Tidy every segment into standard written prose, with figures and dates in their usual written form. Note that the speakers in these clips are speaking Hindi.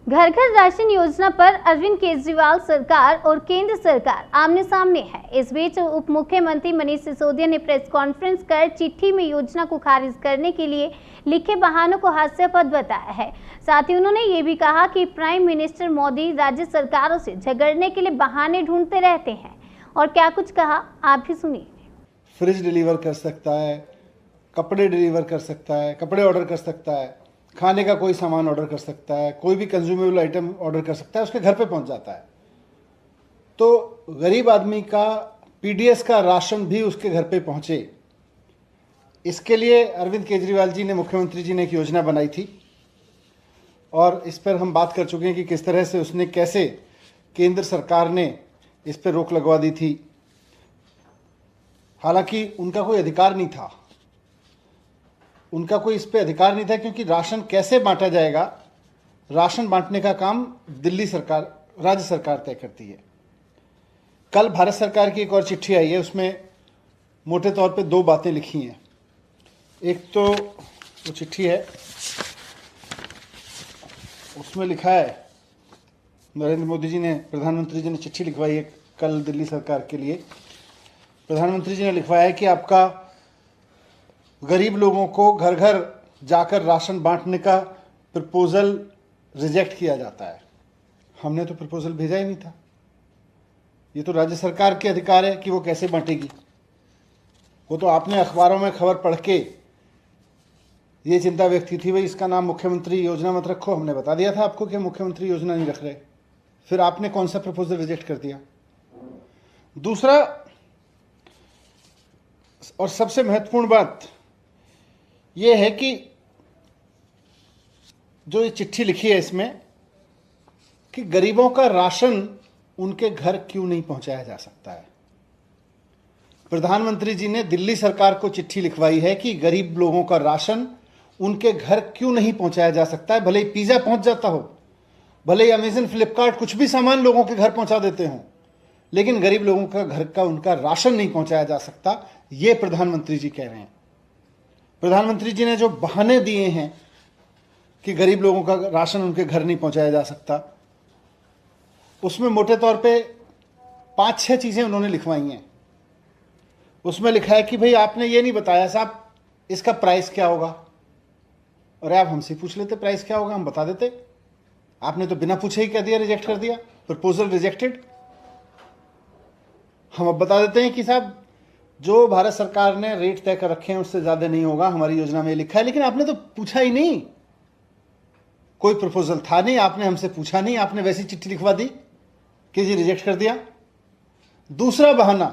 घर घर राशन योजना पर अरविंद केजरीवाल सरकार और केंद्र सरकार आमने सामने है। इस बीच उप मुख्यमंत्री मनीष सिसोदिया ने प्रेस कॉन्फ्रेंस कर चिट्ठी में योजना को खारिज करने के लिए लिखे बहानों को हास्यास्पद बताया है। साथ ही उन्होंने ये भी कहा कि प्राइम मिनिस्टर मोदी राज्य सरकारों से झगड़ने के लिए बहाने ढूंढते रहते हैं। और क्या कुछ कहा आप भी सुनिए। फ्रिज डिलीवर कर सकता है, कपड़े डिलीवर कर सकता है, कपड़े ऑर्डर कर सकता है, खाने का कोई सामान ऑर्डर कर सकता है, कोई भी कंज्यूमेबल आइटम ऑर्डर कर सकता है, उसके घर पे पहुंच जाता है। तो गरीब आदमी का पीडीएस का राशन भी उसके घर पे पहुंचे, इसके लिए अरविंद केजरीवाल जी ने, मुख्यमंत्री जी ने एक योजना बनाई थी और इस पर हम बात कर चुके हैं कि किस तरह से उसने, कैसे केंद्र सरकार ने इस पर रोक लगवा दी थी। हालांकि उनका कोई अधिकार नहीं था, उनका कोई इस पे अधिकार नहीं था, क्योंकि राशन कैसे बांटा जाएगा, राशन बांटने का काम दिल्ली सरकार, राज्य सरकार तय करती है। कल भारत सरकार की एक और चिट्ठी आई है, उसमें मोटे तौर पे दो बातें लिखी हैं। एक तो वो चिट्ठी है, उसमें लिखा है, नरेंद्र मोदी जी ने, प्रधानमंत्री जी ने चिट्ठी लिखवाई है कल दिल्ली सरकार के लिए। प्रधानमंत्री जी ने लिखवाया है कि आपका गरीब लोगों को घर घर जाकर राशन बांटने का प्रपोजल रिजेक्ट किया जाता है। हमने तो प्रपोजल भेजा ही नहीं था, ये तो राज्य सरकार के अधिकार है कि वो कैसे बांटेगी। वो तो आपने अखबारों में खबर पढ़ के ये चिंता व्यक्त की थी, भाई इसका नाम मुख्यमंत्री योजना मत रखो। हमने बता दिया था आपको कि मुख्यमंत्री योजना नहीं रख रहे, फिर आपने कौन सा प्रपोजल रिजेक्ट कर दिया। दूसरा और सबसे महत्वपूर्ण बात यह है कि जो ये चिट्ठी लिखी है इसमें, कि गरीबों का राशन उनके घर क्यों नहीं पहुंचाया जा सकता है। प्रधानमंत्री जी ने दिल्ली सरकार को चिट्ठी लिखवाई है कि गरीब लोगों का राशन उनके घर क्यों नहीं पहुंचाया जा सकता है। भले ही पिज्जा पहुंच जाता हो, भले ही अमेजन, फ्लिपकार्ट कुछ भी सामान लोगों के घर पहुंचा देते हो, लेकिन गरीब लोगों का घर का उनका राशन नहीं पहुंचाया जा सकता। ये प्रधानमंत्री जी कह रहे हैं। प्रधानमंत्री जी ने जो बहाने दिए हैं कि गरीब लोगों का राशन उनके घर नहीं पहुंचाया जा सकता, उसमें मोटे तौर पे 5-6 चीजें उन्होंने लिखवाई हैं। उसमें लिखा है कि भाई आपने ये नहीं बताया साहब इसका प्राइस क्या होगा। अरे आप हमसे पूछ लेते प्राइस क्या होगा, हम बता देते। आपने तो बिना पूछे ही कह दिया, रिजेक्ट कर दिया, प्रपोजल रिजेक्टेड। हम अब बता देते हैं कि साहब जो भारत सरकार ने रेट तय कर रखे हैं उससे ज्यादा नहीं होगा, हमारी योजना में लिखा है। लेकिन आपने तो पूछा ही नहीं, कोई प्रपोजल था नहीं, आपने हमसे पूछा नहीं, आपने वैसी चिट्ठी लिखवा दी कि जी रिजेक्ट कर दिया। दूसरा बहाना,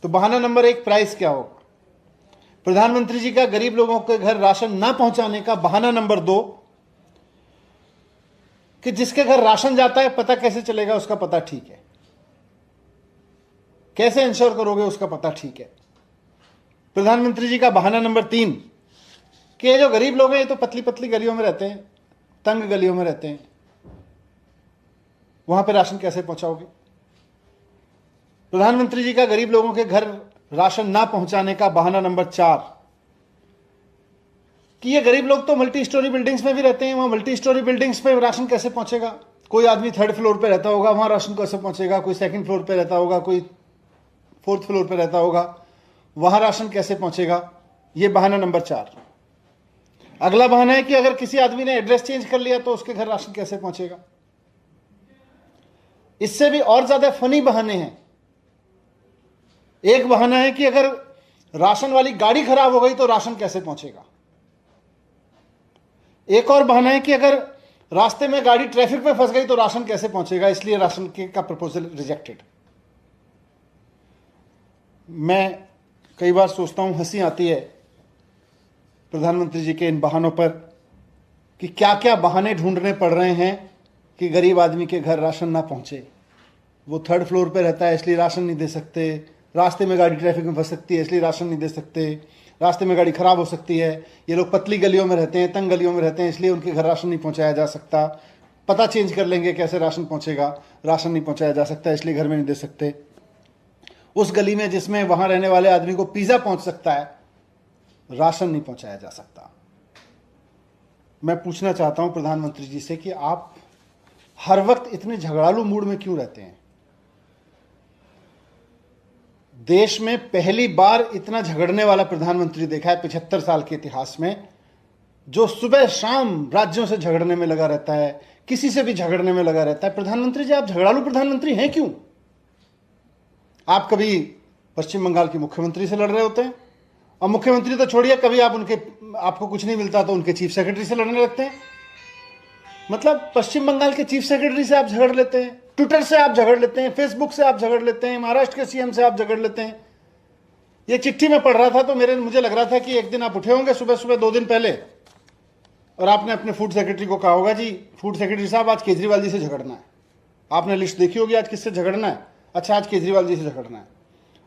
तो बहाना नंबर 1 प्राइस क्या होगा। प्रधानमंत्री जी का गरीब लोगों के घर राशन ना पहुंचाने का बहाना नंबर 2, कि जिसके घर राशन जाता है पता कैसे चलेगा, उसका पता ठीक है, कैसे इंश्योर करोगे उसका पता ठीक है। प्रधानमंत्री जी का बहाना नंबर 3, कि ये जो गरीब लोग हैं ये तो पतली पतली गलियों में रहते हैं, तंग गलियों में रहते हैं, वहां पे राशन कैसे पहुंचाओगे। प्रधानमंत्री जी का गरीब लोगों के घर राशन ना पहुंचाने का बहाना नंबर 4, कि ये गरीब लोग तो मल्टी स्टोरी बिल्डिंग्स में भी रहते हैं, वहां मल्टी स्टोरी बिल्डिंग्स पे राशन कैसे पहुंचेगा। कोई आदमी 3rd फ्लोर पे रहता होगा, वहां राशन कैसे पहुंचेगा। कोई 2nd फ्लोर पे रहता होगा, कोई 4th फ्लोर पे रहता होगा, वहां राशन कैसे पहुंचेगा। यह बहाना नंबर 4। अगला बहाना है कि अगर किसी आदमी ने एड्रेस चेंज कर लिया तो उसके घर राशन कैसे पहुंचेगा। इससे भी और ज्यादा फनी बहाने हैं। एक बहाना है कि अगर राशन वाली गाड़ी खराब हो गई तो राशन कैसे पहुंचेगा। एक और बहाना है कि अगर रास्ते में गाड़ी ट्रैफिक में फंस गई तो राशन कैसे पहुंचेगा, इसलिए राशन का प्रपोजल रिजेक्टेड। मैं कई बार सोचता हूं, हंसी आती है प्रधानमंत्री जी के इन बहानों पर, कि क्या क्या बहाने ढूंढने पड़ रहे हैं कि गरीब आदमी के घर राशन ना पहुंचे। वो 3rd फ्लोर पे रहता है इसलिए राशन नहीं दे सकते, रास्ते में गाड़ी ट्रैफिक में फंस सकती है इसलिए राशन नहीं दे सकते, रास्ते में गाड़ी खराब हो सकती है, ये लोग पतली गलियों में रहते हैं, तंग गलियों में रहते हैं, इसलिए उनके घर राशन नहीं पहुंचाया जा सकता। पता चेंज कर लेंगे कैसे राशन पहुंचेगा, राशन नहीं पहुंचाया जा सकता इसलिए घर में नहीं दे सकते। उस गली में जिसमें वहां रहने वाले आदमी को पिज्जा पहुंच सकता है, राशन नहीं पहुंचाया जा सकता। मैं पूछना चाहता हूं प्रधानमंत्री जी से कि आप हर वक्त इतने झगड़ालू मूड में क्यों रहते हैं? देश में पहली बार इतना झगड़ने वाला प्रधानमंत्री देखा है 75 साल के इतिहास में, जो सुबह शाम राज्यों से झगड़ने में लगा रहता है, किसी से भी झगड़ने में लगा रहता है। प्रधानमंत्री जी, आप झगड़ालू प्रधानमंत्री हैं क्यों? आप कभी पश्चिम बंगाल के मुख्यमंत्री से लड़ रहे होते हैं, और मुख्यमंत्री तो छोड़िए, कभी आपको कुछ नहीं मिलता तो उनके चीफ सेक्रेटरी से लड़ने लगते हैं। मतलब पश्चिम बंगाल के चीफ सेक्रेटरी से आप झगड़ लेते हैं, ट्विटर से आप झगड़ लेते हैं, फेसबुक से आप झगड़ लेते हैं, महाराष्ट्र के सीएम से आप झगड़ लेते हैं। ये चिट्ठी में पढ़ रहा था तो मुझे लग रहा था कि एक दिन आप उठे होंगे सुबह सुबह 2 दिन पहले, और आपने अपने फूड सेक्रेटरी को कहा होगा, जी फूड सेक्रेटरी साहब आज केजरीवाल जी से झगड़ना है। आपने लिस्ट देखी होगी आज किससे झगड़ना है। अच्छा, आज केजरीवाल जी से झगड़ना है।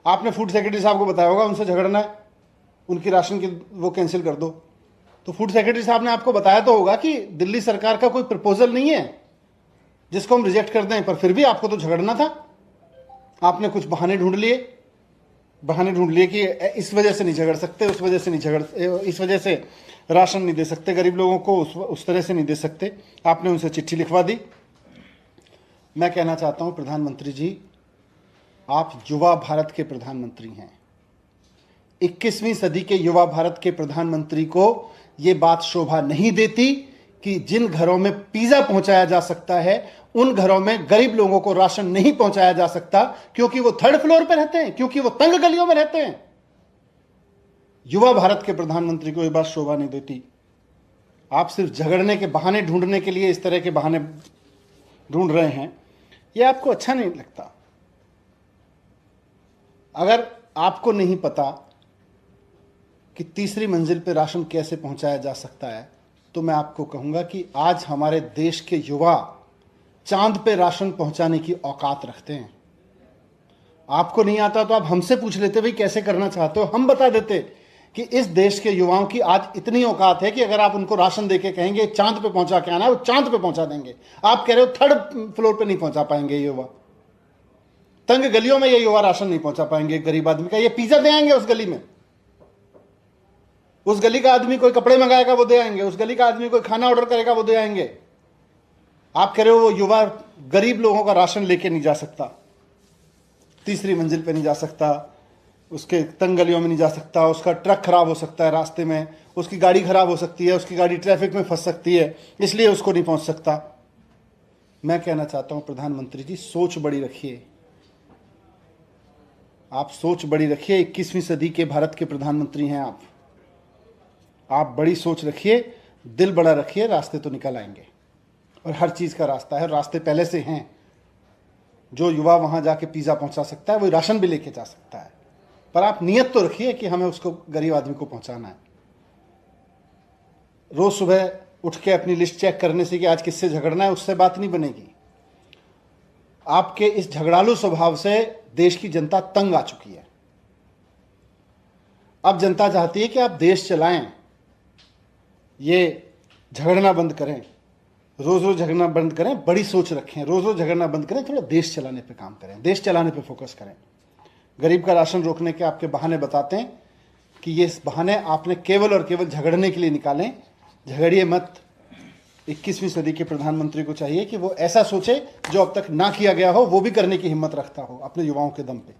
आपने फूड सेक्रेटरी साहब को बताया होगा उनसे झगड़ना है, उनकी राशन की वो कैंसिल कर दो। तो फूड सेक्रेटरी साहब ने आपको बताया तो होगा कि दिल्ली सरकार का कोई प्रपोजल नहीं है जिसको हम रिजेक्ट कर दें, पर फिर भी आपको तो झगड़ना था। आपने कुछ बहाने ढूंढ लिए कि इस वजह से नहीं झगड़ सकते, उस वजह से नहीं झगड़, इस वजह से राशन नहीं दे सकते गरीब लोगों को, उस तरह से नहीं दे सकते। आपने उनसे चिट्ठी लिखवा दी। मैं कहना चाहता हूं प्रधानमंत्री जी, आप युवा भारत के प्रधानमंत्री हैं। 21वीं सदी के युवा भारत के प्रधानमंत्री को यह बात शोभा नहीं देती कि जिन घरों में पिज्जा पहुंचाया जा सकता है उन घरों में गरीब लोगों को राशन नहीं पहुंचाया जा सकता, क्योंकि वो 3rd फ्लोर पर रहते हैं, क्योंकि वो तंग गलियों में रहते हैं। युवा भारत के प्रधानमंत्री को यह बात शोभा नहीं देती। आप सिर्फ झगड़ने के बहाने ढूंढने के लिए इस तरह के बहाने ढूंढ रहे हैं, यह आपको अच्छा नहीं लगता। अगर आपको नहीं पता कि तीसरी मंजिल पर राशन कैसे पहुंचाया जा सकता है, तो मैं आपको कहूंगा कि आज हमारे देश के युवा चांद पे राशन पहुंचाने की औकात रखते हैं। आपको नहीं आता तो आप हमसे पूछ लेते, भाई कैसे करना चाहते हो, हम बता देते कि इस देश के युवाओं की आज इतनी औकात है कि अगर आप उनको राशन देके कहेंगे चांद पे पहुंचा के आना है, वो चांद पे पहुंचा देंगे। आप कह रहे हो 3rd फ्लोर पे नहीं पहुंचा पाएंगे युवा, तंग गलियों में ये युवा राशन नहीं पहुंचा पाएंगे गरीब आदमी का। ये पिज्जा दे आएंगे उस गली में, उस गली का आदमी कोई कपड़े मंगाएगा वो दे आएंगे, उस गली का आदमी कोई खाना ऑर्डर करेगा वो दे आएंगे। आप कह रहे हो वो युवा गरीब लोगों का राशन लेके नहीं जा सकता, तीसरी मंजिल पे नहीं जा सकता, उसके तंग गलियों में नहीं जा सकता, उसका ट्रक खराब हो सकता है रास्ते में, उसकी गाड़ी खराब हो सकती है, उसकी गाड़ी ट्रैफिक में फंस सकती है, इसलिए उसको नहीं पहुंच सकता। मैं कहना चाहता हूं प्रधानमंत्री जी, सोच बड़ी रखिए। आप सोच बड़ी रखिए। 21वीं सदी के भारत के प्रधानमंत्री हैं आप बड़ी सोच रखिए, दिल बड़ा रखिए, रास्ते तो निकल आएंगे। और हर चीज़ का रास्ता है, रास्ते पहले से हैं। जो युवा वहाँ जाके पिज़्ज़ा पहुँचा सकता है वो राशन भी लेके जा सकता है, पर आप नियत तो रखिए कि हमें उसको गरीब आदमी को पहुँचाना है। रोज़ सुबह उठ के अपनी लिस्ट चेक करने से कि आज किससे झगड़ना है, उससे बात नहीं बनेगी। आपके इस झगड़ालू स्वभाव से देश की जनता तंग आ चुकी है। अब जनता चाहती है कि आप देश चलाएं, ये झगड़ना बंद करें, रोज रोज झगड़ना बंद करें, बड़ी सोच रखें, रोज रोज झगड़ना बंद करें, थोड़ा देश चलाने पे काम करें, देश चलाने पे फोकस करें। गरीब का राशन रोकने के आपके बहाने बताते हैं कि ये बहाने आपने केवल और केवल झगड़ने के लिए निकालें। झगड़िए मत। 21वीं सदी के प्रधानमंत्री को चाहिए कि वो ऐसा सोचे जो अब तक ना किया गया हो, वो भी करने की हिम्मत रखता हो अपने युवाओं के दम पे।